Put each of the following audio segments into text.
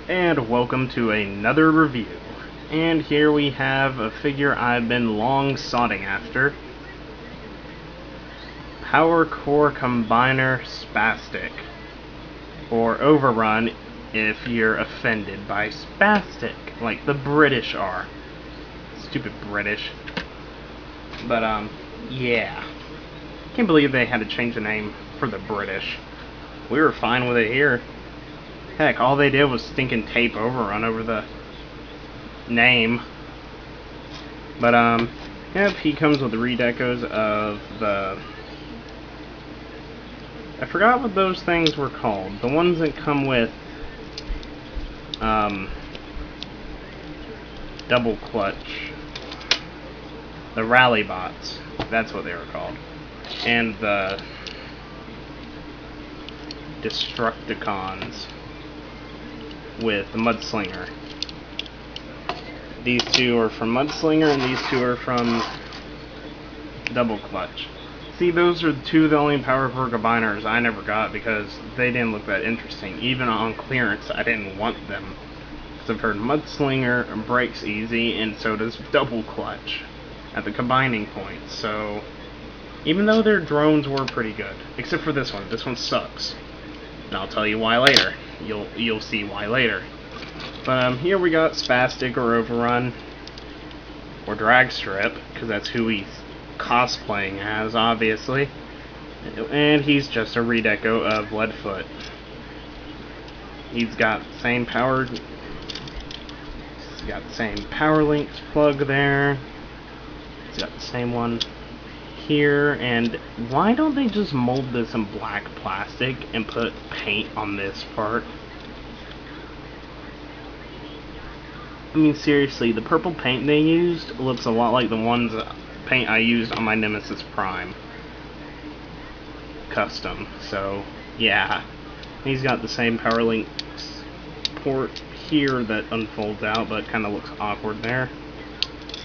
And welcome to another review. And here we have a figure I've been long soughting after. Power Core Combiner Spastic. Or Overrun if you're offended by spastic, like the British are. Stupid British. But, yeah. Can't believe they had to change the name for the British. We were fine with it here. Heck, all they did was stinking tape Overrun over the name. But, yep, he comes with redecos of the... I forgot what those things were called. The ones that come with, double clutch. The rally bots. That's what they were called. And the Stunticons with the Mudslinger. These two are from Mudslinger, and these two are from Double Clutch. See, those are the only Power Core Combiners I never got because they didn't look that interesting. Even on clearance, I didn't want them. Because I've heard Mudslinger breaks easy, and so does Double Clutch at the combining point. So, even though their drones were pretty good, except for this one sucks. And I'll tell you why later. You'll see why later. But here we got Spastic or Overrun or Drag Strip, because that's who he's cosplaying as, obviously. And he's just a redeco of Leadfoot. He's got the same power. He's got the same power links plug there. He's got the same one here, and why don't they just mold this in black plastic and put paint on this part? I mean, seriously, the purple paint they used looks a lot like the paint I used on my Nemesis Prime custom. So yeah, he's got the same power links port here that unfolds out, but kind of looks awkward there.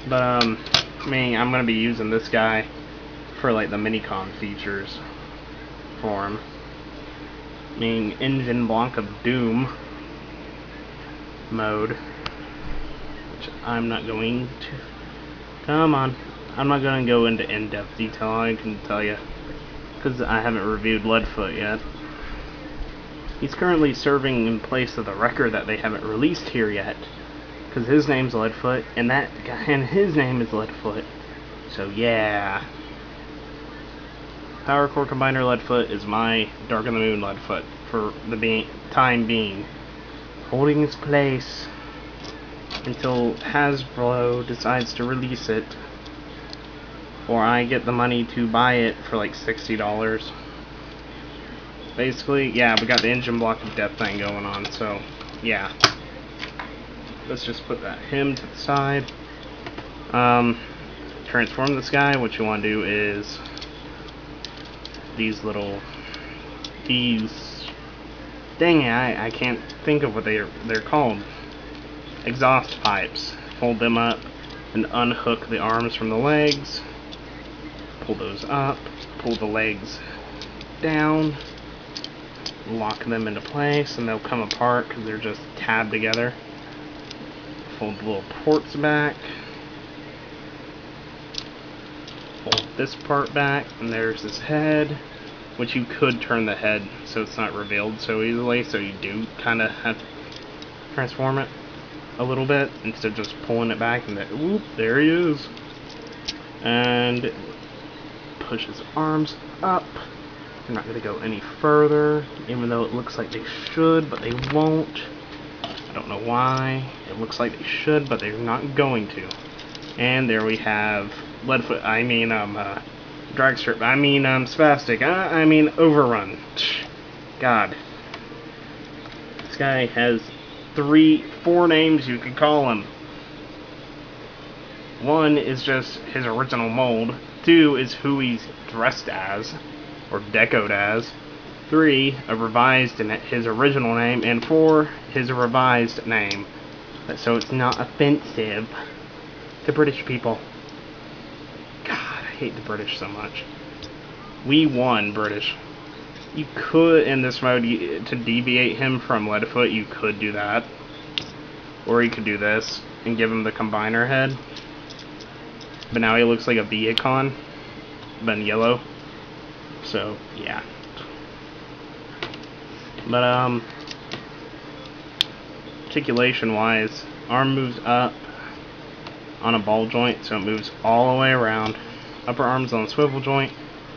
But I mean, I'm gonna be using this guy for like the Minicon features for him. I mean, Engine Block of Doom mode, which I'm not going to. Come on, I'm not going to go into in-depth detail. I can tell you, because I haven't reviewed Leadfoot yet. He's currently serving in place of the record that they haven't released here yet, because his name's Leadfoot, and that guy and his name is Leadfoot. So yeah. Power Core Combiner Leadfoot is my Dark of the Moon Leadfoot for the time being, holding its place until Hasbro decides to release it, or I get the money to buy it for like $60. Basically, yeah, we got the Engine Block of Death thing going on, so yeah. Let's just put him to the side. Transform this guy. What you want to do is dang it, I can't think of what they're called. Exhaust pipes. Fold them up and unhook the arms from the legs. Pull those up. Pull the legs down. Lock them into place, and they'll come apart because they're just tabbed together. Fold the little ports back. Fold this part back, and there's his head, which you could turn the head so it's not revealed so easily, so you do kind of have to transform it a little bit instead of just pulling it back, and then, whoop, there he is. And push his arms up. They're not going to go any further, even though it looks like they should, but they won't. I don't know why. It looks like they should, but they're not going to. And there we have Leadfoot, Drag Strip, Spastic, I mean Overrun. God. This guy has 4 names you could call him. 1 is just his original mold. 2 is who he's dressed as, or decoed as. 3, a revised his original name, and 4, his revised name. So it's not offensive to British people. God, I hate the British so much. We won, British. You could, in this mode, to deviate him from Leadfoot, you could do that. Or you could do this and give him the combiner head. But now he looks like a Vehicon, but in yellow. So, yeah. But, articulation-wise, arm moves up on a ball joint, so it moves all the way around. Upper arm's on a swivel joint.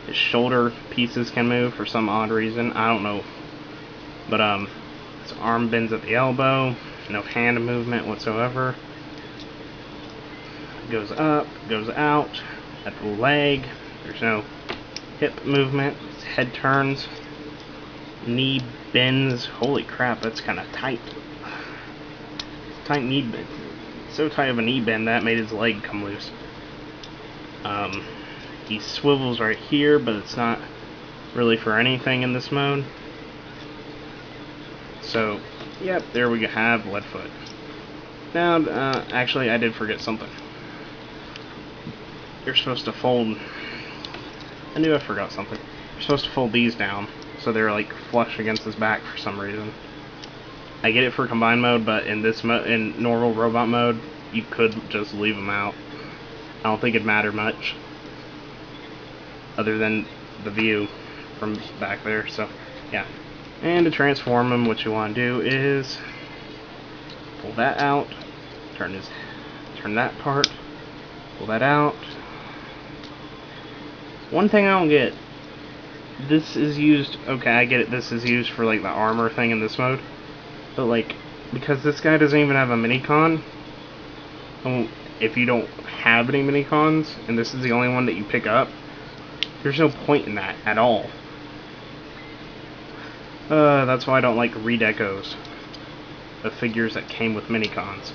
His shoulder pieces can move for some odd reason. I don't know. But, his arm bends at the elbow. No hand movement whatsoever. Goes up, goes out. At the leg, there's no hip movement. His head turns. Knee bends. Holy crap, that's kind of tight. Tight knee bend. So tight of a knee bend that made his leg come loose. He swivels right here, but it's not really for anything in this mode. So, yep, there we have Leadfoot. Now, actually, I did forget something. You're supposed to fold... I knew I forgot something. You're supposed to fold these down, so they're like flush against his back for some reason. I get it for combined mode, but in this in normal robot mode, you could just leave them out. I don't think it'd matter much, other than the view from back there. So, yeah. And to transform him, what you want to do is pull that out, turn that part, pull that out. One thing I don't get, this is used, okay, I get it, this is used for like the armor thing in this mode, but like, because this guy doesn't even have a minicon, if you don't have any minicons, and this is the only one that you pick up, there's no point in that at all. That's why I don't like redecos of figures that came with minicons.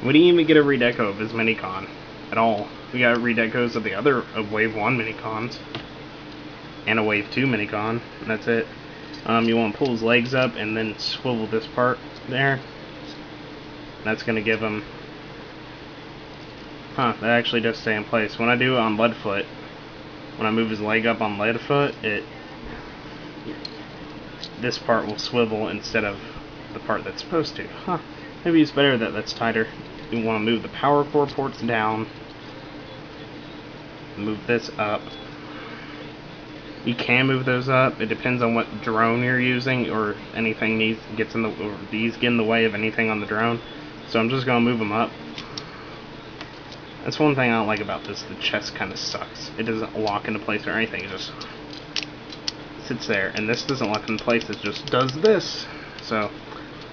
We didn't even get a redeco of his minicon at all. We got redecos of the other Wave 1 minicons and a Wave 2 minicon, and that's it. You want to pull his legs up and then swivel this part there. That's going to give him... Huh, that actually does stay in place. When I do it on Leadfoot, when I move his leg up on Leadfoot, this part will swivel instead of the part that's supposed to. Huh, maybe it's better that that's tighter. You want to move the power core ports down. Move this up. You can move those up. It depends on what drone you're using, or anything gets in the, or these get in the way of anything on the drone. So I'm just gonna move them up. That's one thing I don't like about this. The chest kind of sucks. It doesn't lock into place or anything. It just sits there, and this doesn't lock in place. It just does this. So,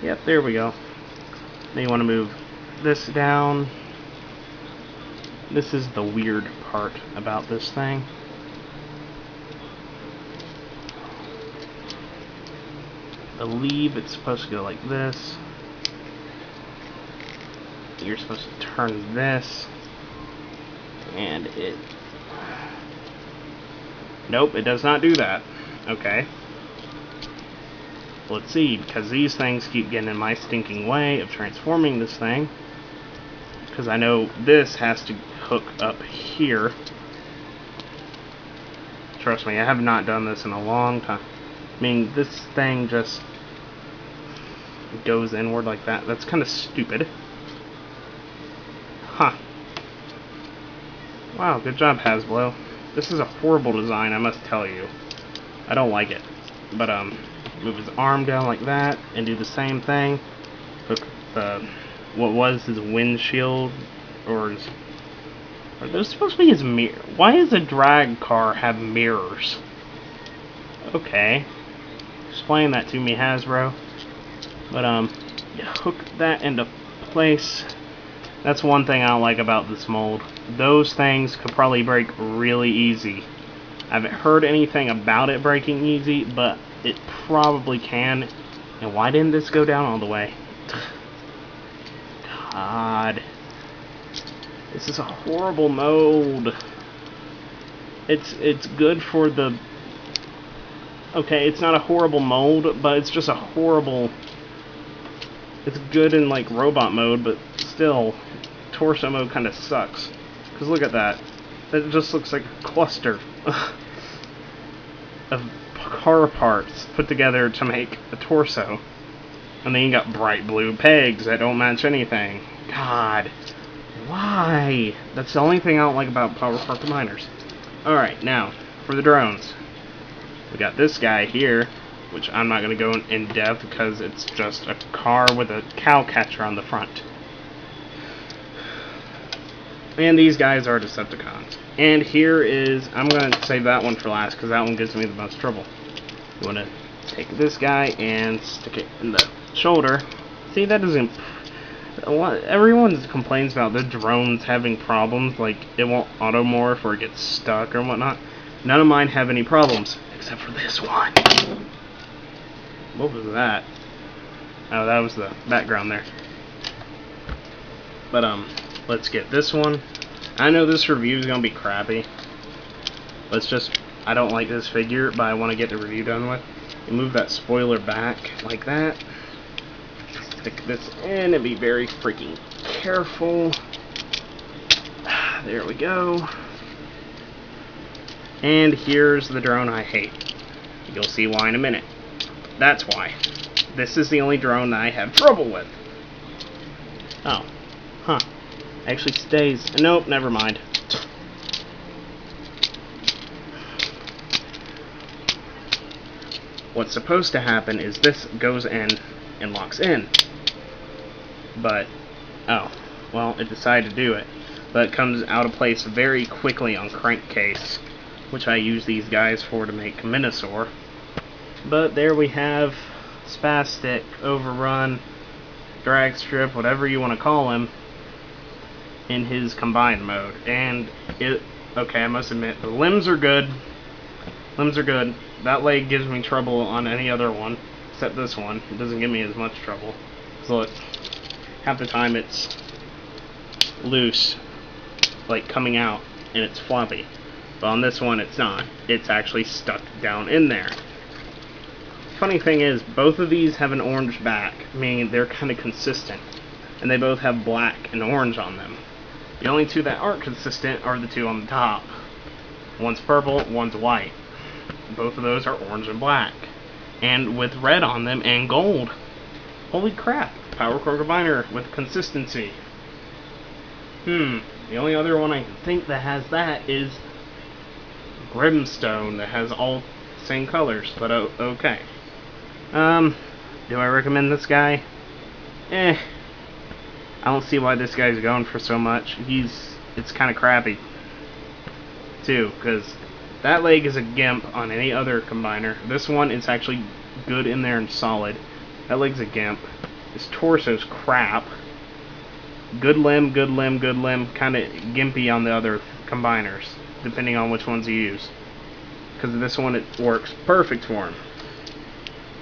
yep, there we go. Then you want to move this down. This is the weird part about this thing. I believe it's supposed to go like this. You're supposed to turn this, and it... Nope, it does not do that. Okay. Let's see, because these things keep getting in my stinking way of transforming this thing. Because I know this has to hook up here. Trust me, I have not done this in a long time. I mean, this thing just goes inward like that. That's kind of stupid. Huh. Wow, good job, Hasbro. This is a horrible design, I must tell you. I don't like it. But, move his arm down like that, and do the same thing. Hook what was his windshield, or his... Are those supposed to be his mirror? Why does a drag car have mirrors? Okay. Explain that to me, Hasbro. But, you hook that into place. That's one thing I don't like about this mold. Those things could probably break really easy. I haven't heard anything about it breaking easy, but it probably can. And why didn't this go down all the way? God. This is a horrible mode. It's good for the... Okay, it's not a horrible mold, but it's just a horrible... It's good in, like, robot mode, but still, torso mode kind of sucks. Because look at that. It just looks like a cluster of car parts put together to make a torso. And then you got bright blue pegs that don't match anything. God, why? That's the only thing I don't like about Power Park Miners. Alright, now, for the drones. We got this guy here, which I'm not going to go in depth because it's just a car with a cow catcher on the front. And these guys are Decepticons. And here is, I'm going to save that one for last because that one gives me the most trouble. You want to take this guy and stick it in the shoulder. See, that doesn't... Everyone complains about the drones having problems, like it won't automorph or it gets stuck or whatnot. None of mine have any problems, except for this one. What was that? Oh, that was the background there. But, let's get this one. I know this review is going to be crappy. I don't like this figure, but I want to get the review done with. You move that spoiler back like that. Stick this in and be very freaking careful. There we go. And here's the drone I hate. You'll see why in a minute. That's why. This is the only drone that I have trouble with. Oh. Huh. Actually stays. Nope, never mind. What's supposed to happen is this goes in and locks in. But, oh, well, it decided to do it. But it comes out of place very quickly on crankcase, which I use these guys for to make Minosaur. But there we have Spastic, Overrun, Drag Strip, whatever you want to call him, in his combined mode. And okay, I must admit, the limbs are good. Limbs are good. That leg gives me trouble on any other one, except this one. It doesn't give me as much trouble. So look, half the time it's loose, like coming out, and it's floppy. But on this one it's not. It's actually stuck down in there. Funny thing is, both of these have an orange back, meaning they're kind of consistent. And they both have black and orange on them. The only two that aren't consistent are the two on the top. One's purple, one's white. Both of those are orange and black. And with red on them and gold. Holy crap. Power Core Combiner with consistency. The only other one I can think that has that is Brimstone, that has all the same colors. But okay. Do I recommend this guy? I don't see why this guy's going for so much. It's kind of crappy, too, because that leg is a gimp on any other combiner. This one is actually good in there and solid. That leg's a gimp. His torso's crap. Good limb, good limb, good limb. Kind of gimpy on the other combiners, depending on which ones you use. Because this one, it works perfect for him.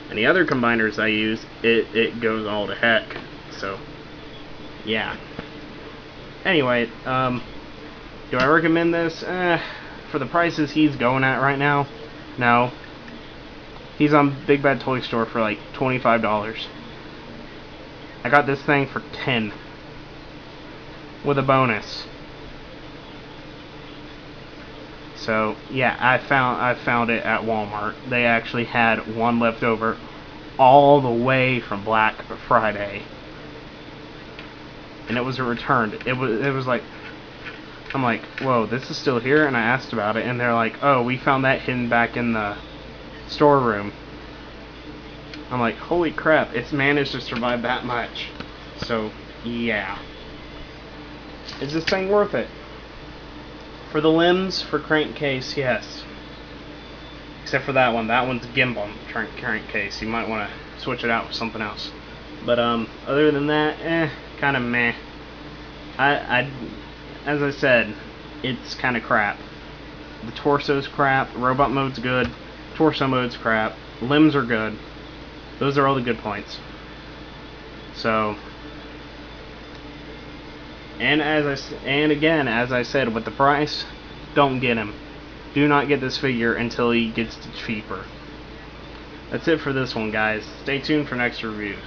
And the other combiners I use, it goes all to heck. So, yeah. Anyway, do I recommend this? For the prices he's going at right now, no. He's on Big Bad Toy Store for like $25. I got this thing for $10 with a bonus. So yeah, I found it at Walmart. They actually had one left over, all the way from Black Friday, and it was returned. It was like, I'm like, whoa, this is still here? And I asked about it, and they're like, oh, we found that hidden back in the storeroom. I'm like, holy crap, it's managed to survive that much. So yeah, is this thing worth it? For the limbs, for crankcase, yes. Except for that one. That one's gimp on crankcase. You might want to switch it out with something else. But other than that, kind of meh. As I said, it's kind of crap. The torso's crap. Robot mode's good. Torso mode's crap. Limbs are good. Those are all the good points. So, and again, as I said, with the price, don't get him. Do not get this figure until he gets cheaper. That's it for this one, guys. Stay tuned for next review.